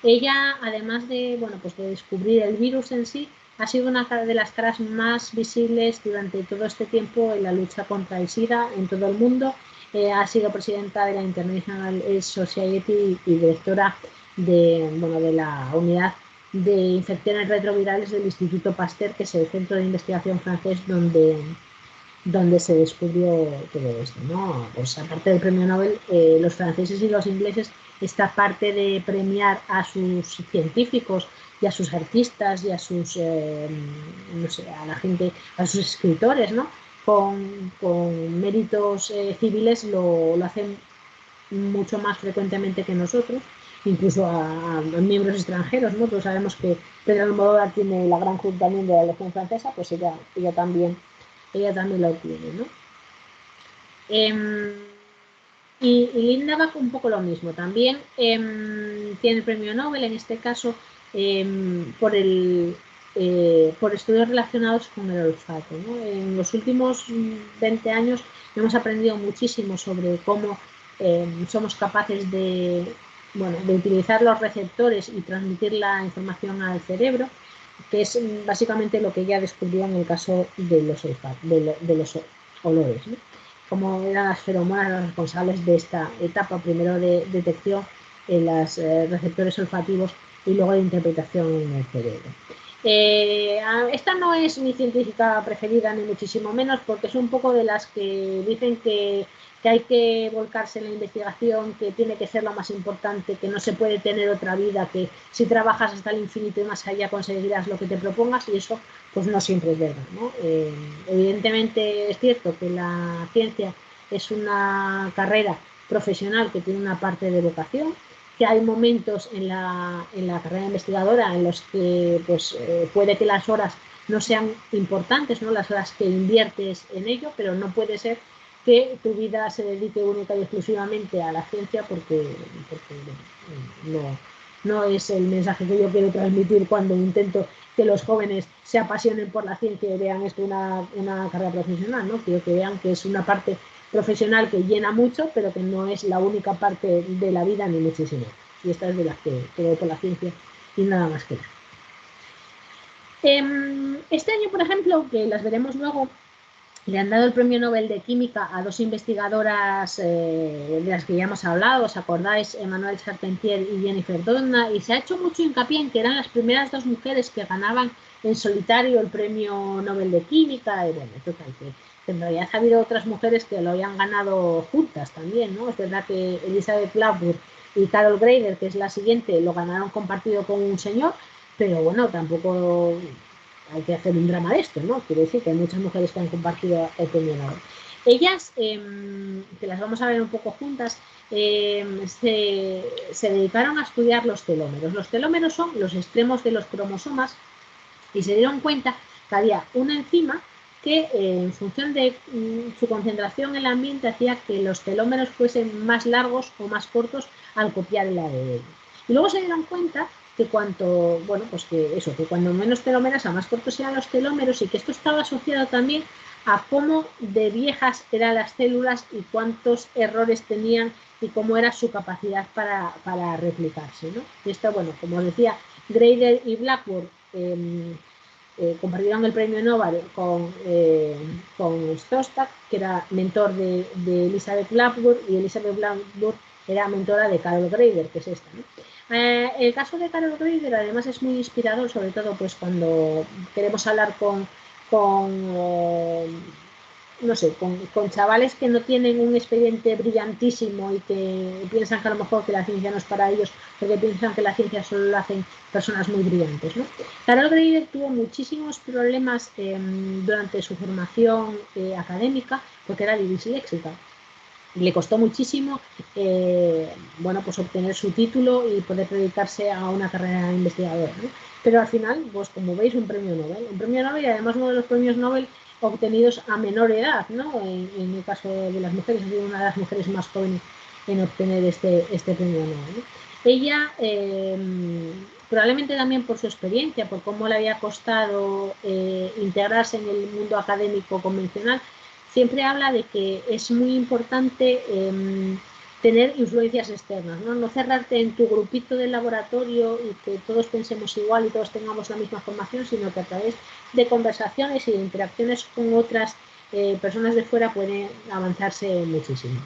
Ella, además de, pues de descubrir el virus en sí, ha sido una de las caras más visibles durante todo este tiempo en la lucha contra el SIDA en todo el mundo. Ha sido presidenta de la International AIDS Society y directora de la unidad de infecciones retrovirales del Instituto Pasteur, que es el centro de investigación francés donde se descubrió todo esto, ¿no? Pues aparte del premio Nobel, los franceses y los ingleses, esta parte de premiar a sus científicos y a sus artistas y a sus, a la gente, a sus escritores, ¿no? Con méritos civiles lo hacen mucho más frecuentemente que nosotros. incluso a miembros extranjeros, ¿no? Todos sabemos que Pedro Almodóvar tiene la Gran Cruz también de la Legión Francesa, pues ella también lo tiene, ¿no? Y Linda Bach un poco lo mismo, también tiene el premio Nobel, en este caso por estudios relacionados con el olfato, ¿no? En los últimos 20 años hemos aprendido muchísimo sobre cómo somos capaces de utilizar los receptores y transmitir la información al cerebro, que es básicamente lo que ella descubrió en el caso de los olores, ¿no? Como eran las feromonas las responsables de esta etapa, primero de detección en los receptores olfativos y luego de interpretación en el cerebro. Esta no es mi científica preferida, ni muchísimo menos, porque es un poco de las que dicen que hay que volcarse en la investigación, que tiene que ser lo más importante, que no se puede tener otra vida, que si trabajas hasta el infinito y más allá conseguirás lo que te propongas, y eso pues no siempre es verdad, ¿no? Evidentemente es cierto que la ciencia es una carrera profesional que tiene una parte de vocación, que hay momentos en la carrera investigadora en los que pues, puede que las horas no sean importantes, ¿no? Las horas que inviertes en ello, pero no puede ser que tu vida se dedique única y exclusivamente a la ciencia porque no es el mensaje que yo quiero transmitir cuando intento que los jóvenes se apasionen por la ciencia y vean esto una carrera profesional, ¿no? Quiero que vean que es una parte profesional que llena mucho, pero que no es la única parte de la vida, ni muchísimo. Y esta es de las que creo por la ciencia y nada más que nada. Este año, por ejemplo, que las veremos luego, le han dado el premio Nobel de Química a dos investigadoras de las que ya hemos hablado, ¿os acordáis? Emmanuelle Charpentier y Jennifer Doudna, y se ha hecho mucho hincapié en que eran las primeras dos mujeres que ganaban en solitario el premio Nobel de Química, y bueno, total, que en realidad ha habido otras mujeres que lo habían ganado juntas también, ¿no? Es verdad que Elizabeth Blackburn y Carol Greider, que es la siguiente, lo ganaron compartido con un señor, pero bueno, tampoco hay que hacer un drama de esto, ¿no? Quiere decir que hay muchas mujeres que han compartido el premio Nobel. Ellas, que las vamos a ver un poco juntas, se dedicaron a estudiar los telómeros. Los telómeros son los extremos de los cromosomas y se dieron cuenta que había una enzima que en función de su concentración en el ambiente hacía que los telómeros fuesen más largos o más cortos al copiar el ADN. Y luego se dieron cuenta que cuanto, bueno, pues que eso, que cuando menos telómeros a más cortos eran los telómeros, y que esto estaba asociado también a cómo de viejas eran las células y cuántos errores tenían y cómo era su capacidad para replicarse, ¿no? Y esto, bueno, como os decía, Greider y Blackburn compartieron el premio Nobel con Szostak, que era mentor de Elizabeth Blackburn, y Elizabeth Blackburn era mentora de Carol Greider, que es esta, ¿no? El caso de Carol Greider además es muy inspirador, sobre todo pues cuando queremos hablar no sé, con chavales que no tienen un expediente brillantísimo y que piensan que a lo mejor que la ciencia no es para ellos, porque piensan que la ciencia solo lo hacen personas muy brillantes, ¿no? Carol Greider tuvo muchísimos problemas durante su formación académica porque era disléxica. Le costó muchísimo bueno, pues obtener su título y poder dedicarse a una carrera investigadora, ¿no? Pero al final, pues como veis, un premio Nobel y además uno de los premios Nobel obtenidos a menor edad, ¿no? En el caso de las mujeres, ha sido una de las mujeres más jóvenes en obtener este premio Nobel, ¿no? Ella, probablemente también por su experiencia, por cómo le había costado integrarse en el mundo académico convencional, siempre habla de que es muy importante tener influencias externas, ¿no? No cerrarte en tu grupito de laboratorio y que todos pensemos igual y todos tengamos la misma formación, sino que a través de conversaciones y de interacciones con otras personas de fuera pueden avanzarse muchísimo.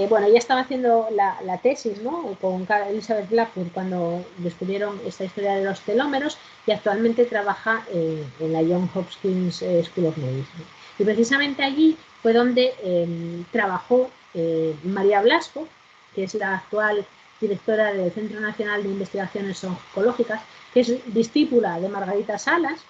Bueno, ella estaba haciendo la tesis, ¿no? Con Elizabeth Blackburn cuando descubrieron esta historia de los telómeros, y actualmente trabaja en la Johns Hopkins School of Medicine. Y precisamente allí fue donde trabajó María Blasco, que es la actual directora del Centro Nacional de Investigaciones Oncológicas, que es discípula de Margarita Salas.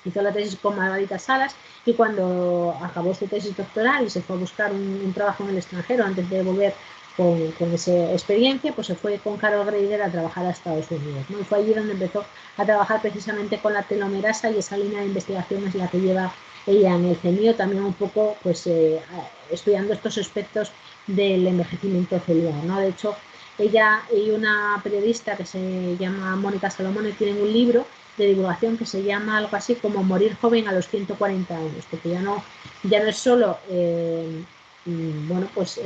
Hizo la tesis con Margarita Salas, y cuando acabó su tesis doctoral y se fue a buscar un trabajo en el extranjero antes de volver con esa experiencia, pues se fue con Carol Greider a trabajar a Estados Unidos, ¿no? Y fue allí donde empezó a trabajar precisamente con la telomerasa, y esa línea de investigación es la que lleva ella en el CENIO, también un poco pues estudiando estos aspectos del envejecimiento celular, ¿no? De hecho, ella y una periodista que se llama Mónica Salomone tienen un libro de divulgación que se llama algo así como Morir joven a los 140 años, porque ya no es solo bueno, pues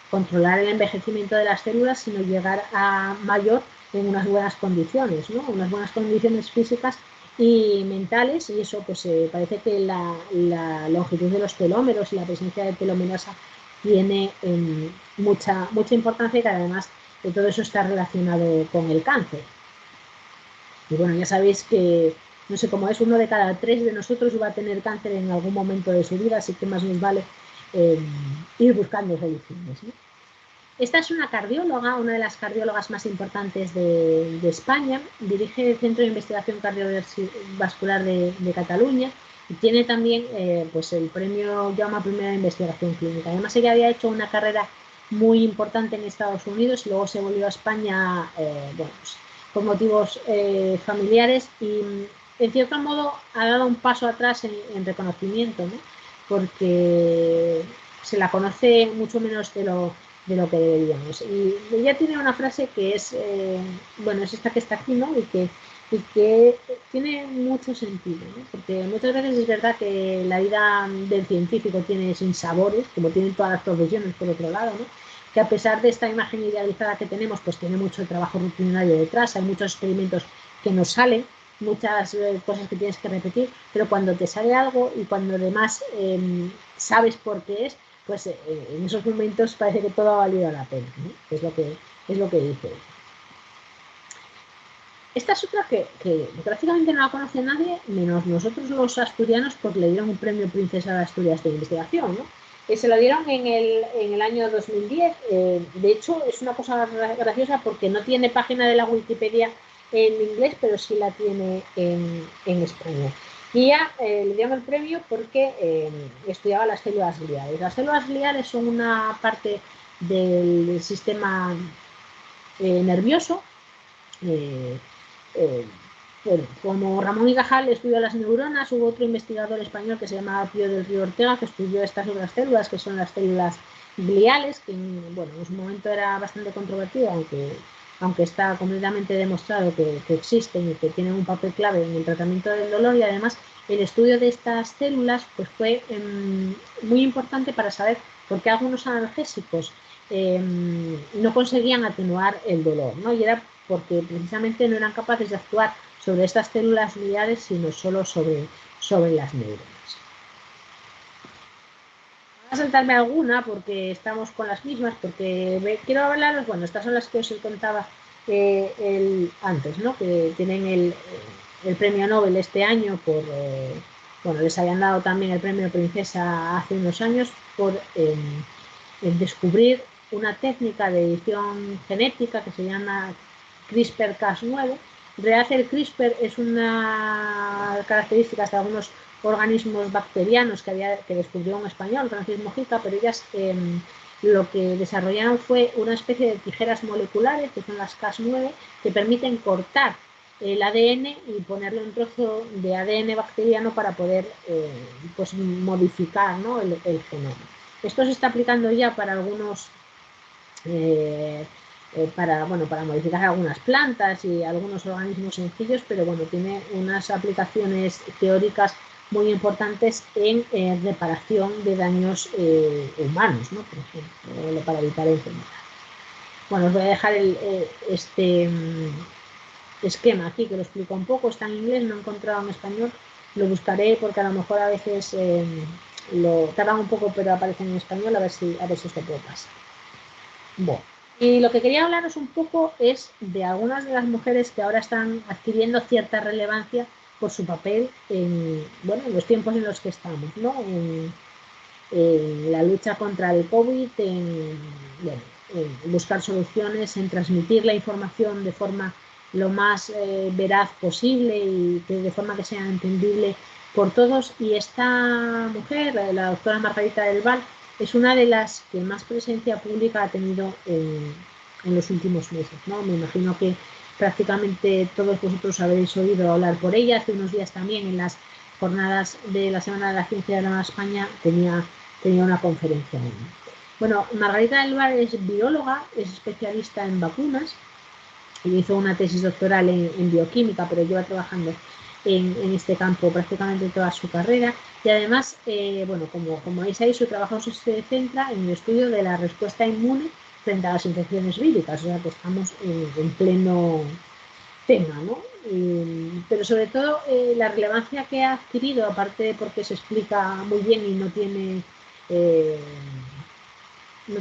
controlar el envejecimiento de las células, sino llegar a mayor en unas buenas condiciones, ¿no? Unas buenas condiciones físicas y mentales, y eso pues parece que la longitud de los telómeros y la presencia de telomerasa tiene mucha importancia, y que además de todo eso está relacionado con el cáncer. Y bueno, ya sabéis que, no sé cómo es, 1 de cada 3 de nosotros va a tener cáncer en algún momento de su vida, así que más nos vale ir buscando soluciones, ¿no? Esta es una cardióloga, una de las cardiólogas más importantes de España, dirige el Centro de Investigación Cardiovascular de Cataluña, y tiene también pues el premio Jaume I de Investigación Clínica. Además, ella había hecho una carrera muy importante en Estados Unidos, y luego se volvió a España bueno, pues, por motivos familiares, y en cierto modo ha dado un paso atrás en reconocimiento, ¿no? Porque se la conoce mucho menos de lo que deberíamos. Y ella tiene una frase que es, bueno, es esta que está aquí, ¿no? Y que tiene mucho sentido, ¿no? Porque muchas veces es verdad que la vida del científico tiene sinsabores, como tienen todas las profesiones por otro lado, ¿no? Que a pesar de esta imagen idealizada que tenemos, pues tiene mucho trabajo rutinario detrás, hay muchos experimentos que nos salen, muchas cosas que tienes que repetir, pero cuando te sale algo y cuando además sabes por qué es, pues en esos momentos parece que todo ha valido la pena, ¿no? Es lo que dice. Esta es otra que prácticamente no la conoce nadie, menos nosotros los asturianos, porque le dieron un premio Princesa de Asturias de investigación, ¿no? Se lo dieron en el año 2010. De hecho, es una cosa graciosa porque no tiene página de la Wikipedia en inglés, pero sí la tiene en español. Y ya le dieron el premio porque estudiaba las células gliales. Las células gliales son una parte del sistema nervioso. Bueno, como Ramón y Cajal estudió las neuronas, hubo otro investigador español que se llamaba Pío del Río Ortega, que estudió estas otras células, que son las células gliales, que bueno, en su momento era bastante controvertido, aunque está completamente demostrado que existen y que tienen un papel clave en el tratamiento del dolor. Y además el estudio de estas células pues fue muy importante para saber por qué algunos analgésicos no conseguían atenuar el dolor, ¿no? Y era porque precisamente no eran capaces de actuar sobre estas células gliales, sino solo sobre las neuronas. Voy a saltarme alguna porque estamos con las mismas, porque quiero hablaros, bueno, estas son las que os contaba antes, ¿no? Que tienen el premio Nobel este año por, bueno, les habían dado también el premio Princesa hace unos años por descubrir una técnica de edición genética que se llama CRISPR-Cas9. En realidad el CRISPR es una característica de algunos organismos bacterianos que descubrió un español, Francis Mojica, pero ellas lo que desarrollaron fue una especie de tijeras moleculares, que son las Cas9, que permiten cortar el ADN y ponerle un trozo de ADN bacteriano para poder pues modificar, ¿no? el genoma. Esto se está aplicando ya para algunos para modificar algunas plantas y algunos organismos sencillos, pero bueno, tiene unas aplicaciones teóricas muy importantes en reparación de daños humanos, ¿no? Por ejemplo, para evitar enfermedades. Bueno, os voy a dejar este esquema aquí que lo explico un poco, está en inglés, no he encontrado en español, lo buscaré porque a lo mejor a veces lo tardan un poco, pero aparece en español, a ver si esto puede pasar. Bueno, y lo que quería hablaros un poco es de algunas de las mujeres que ahora están adquiriendo cierta relevancia por su papel en los tiempos en los que estamos, ¿no? En la lucha contra el COVID, en buscar soluciones, en transmitir la información de forma lo más veraz posible y de forma que sea entendible por todos. Y esta mujer, la doctora Margarita del Val, es una de las que más presencia pública ha tenido en los últimos meses, ¿no? Me imagino que prácticamente todos vosotros habéis oído hablar por ella. Hace unos días también en las jornadas de la Semana de la Ciencia de la España tenía una conferencia. Bueno, Margarita del Val es bióloga, es especialista en vacunas y hizo una tesis doctoral en bioquímica, pero lleva trabajando en este campo prácticamente toda su carrera. Y además, bueno, como veis ahí, su trabajo se centra en el estudio de la respuesta inmune frente a las infecciones víricas, o sea que estamos en pleno tema, ¿no? Pero sobre todo la relevancia que ha adquirido, aparte de porque se explica muy bien y no tiene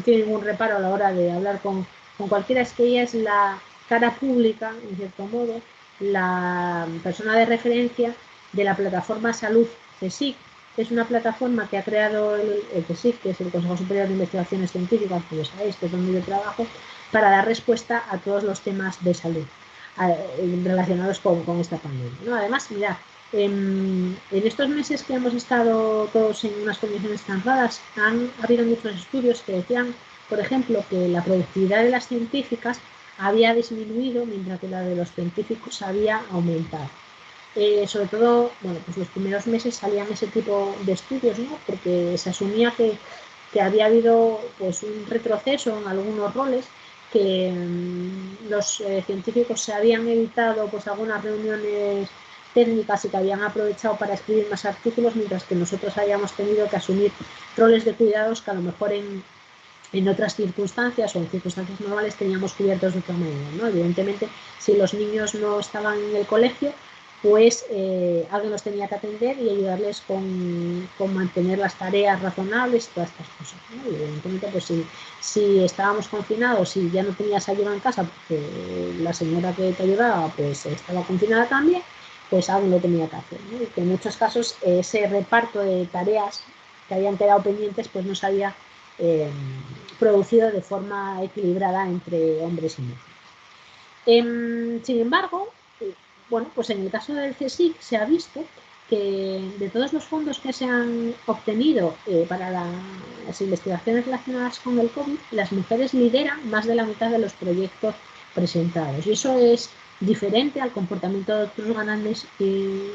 ningún reparo a la hora de hablar con cualquiera, es que ella es la cara pública, en cierto modo, la persona de referencia de la plataforma Salud CSIC, que es una plataforma que ha creado el CSIC, que es el Consejo Superior de Investigaciones Científicas, como sabéis, que es donde yo trabajo, para dar respuesta a todos los temas de salud relacionados con esta pandemia, ¿no? Además, mirad, en estos meses que hemos estado todos en unas condiciones tan raras, han habido muchos estudios que decían, por ejemplo, que la productividad de las científicas había disminuido mientras que la de los científicos había aumentado. Sobre todo, bueno, pues los primeros meses salían ese tipo de estudios, ¿no? Porque se asumía que había habido pues un retroceso en algunos roles, que los científicos se habían evitado pues algunas reuniones técnicas y que habían aprovechado para escribir más artículos, mientras que nosotros habíamos tenido que asumir roles de cuidados que a lo mejor en otras circunstancias o en circunstancias normales teníamos cubiertos de otra manera, ¿no? Evidentemente, si los niños no estaban en el colegio, pues alguien los tenía que atender y ayudarles con mantener las tareas razonables y todas estas cosas, ¿no? Y evidentemente, pues si estábamos confinados y ya no tenías ayuda en casa porque la señora que te ayudaba pues estaba confinada también, pues alguien lo tenía que hacer, ¿no? Y que en muchos casos ese reparto de tareas que habían quedado pendientes pues no se había producido de forma equilibrada entre hombres y mujeres. Sin embargo, bueno, pues en el caso del CSIC se ha visto que de todos los fondos que se han obtenido para las investigaciones relacionadas con el COVID, las mujeres lideran más de la mitad de los proyectos presentados. Y eso es diferente al comportamiento de otros grandes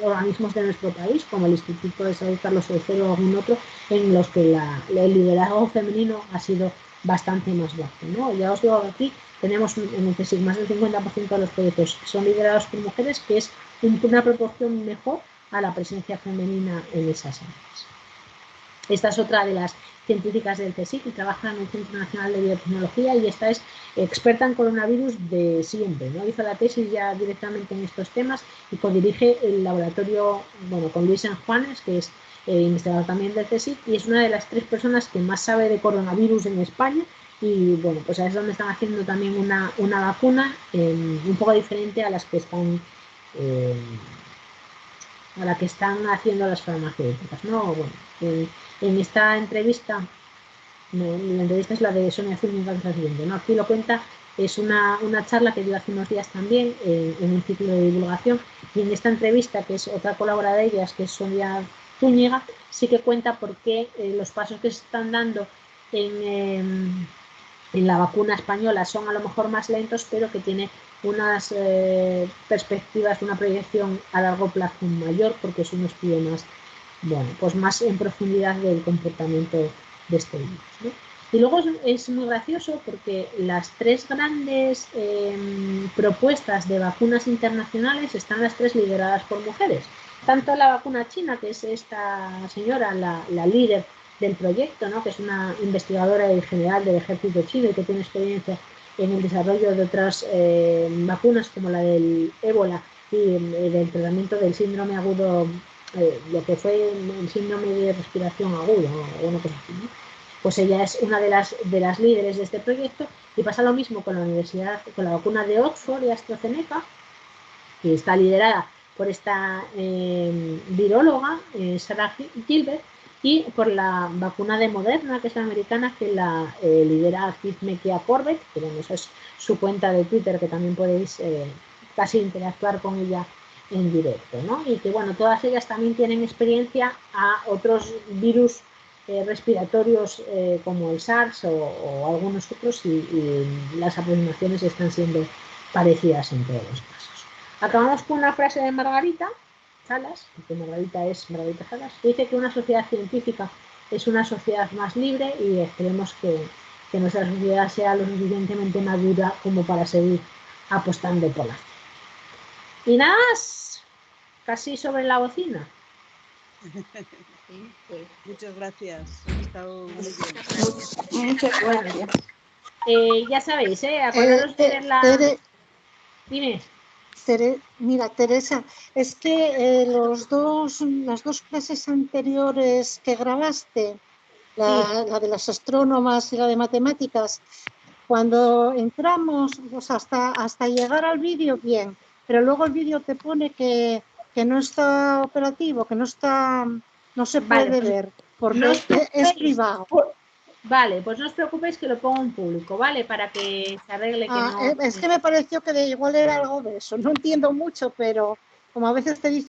organismos de nuestro país, como el Instituto de Salud Carlos III o algún otro, en los que el liderazgo femenino ha sido bastante más bajo, ¿no? Ya os digo aquí, tenemos en el CSIC más del 50% de los proyectos son liderados por mujeres, que es una proporción mejor a la presencia femenina en esas áreas. Esta es otra de las científicas del CSIC que trabaja en el Centro Nacional de Biotecnología y esta es experta en coronavirus de siempre, ¿no? Hizo la tesis ya directamente en estos temas y codirige el laboratorio, bueno, con Luis San Juanes, que es investigador también del CSIC, y es una de las 3 personas que más sabe de coronavirus en España. Y bueno, pues ahí es donde están haciendo también una vacuna un poco diferente a las que están haciendo las farmacéuticas, ¿no? Bueno, en esta entrevista, la entrevista es la de Sonia Zúñiga, ¿no? Aquí lo cuenta, es una charla que dio hace unos días también en un ciclo de divulgación, y en esta entrevista, que es otra colaboradora de ellas, que es Sonia Zúñiga, sí que cuenta por qué los pasos que se están dando en la vacuna española son a lo mejor más lentos, pero que tiene unas perspectivas, una proyección a largo plazo mayor, porque es un estudio más, bueno, pues más en profundidad del comportamiento de este virus, ¿no? Y luego es muy gracioso porque las 3 grandes propuestas de vacunas internacionales están las 3 lideradas por mujeres. Tanto la vacuna china, que es esta señora, la líder del proyecto, ¿no? Que es una investigadora en general del ejército chino y que tiene experiencia en el desarrollo de otras vacunas como la del ébola y del tratamiento del síndrome agudo, lo que fue el síndrome de respiración aguda o una cosa así, ¿no? Pues ella es una de las líderes de este proyecto, y pasa lo mismo con la vacuna de Oxford y AstraZeneca, que está liderada por esta viróloga, Sarah Gilbert, y por la vacuna de Moderna, que es la americana, que la lidera Mekia Corbett, que bueno, esa es su cuenta de Twitter, que también podéis casi interactuar con ella en directo, ¿no? Y que bueno, todas ellas también tienen experiencia a otros virus respiratorios como el SARS o algunos otros y las aproximaciones están siendo parecidas en todos los casos. Acabamos con una frase de Margarita Salas, porque Margarita Salas, que dice que una sociedad científica es una sociedad más libre y esperemos que nuestra sociedad sea lo suficientemente madura como para seguir apostando por la ciencia. Y nada más, casi sobre la bocina. Sí, pues muchas gracias. Ha estado muy bien. Muchas gracias. Ya sabéis, acordaros de ver la... Dime. Mira, Teresa, es que las dos clases anteriores que grabaste, la de las astrónomas y la de matemáticas, cuando entramos pues hasta llegar al vídeo, bien, pero luego el vídeo te pone que no está operativo, que no se puede ver, porque no es privado. Vale, pues no os preocupéis que lo pongo en público, ¿vale? Para que se arregle que no... Es que me pareció que igual era algo de eso. No entiendo mucho, pero como a veces te dicen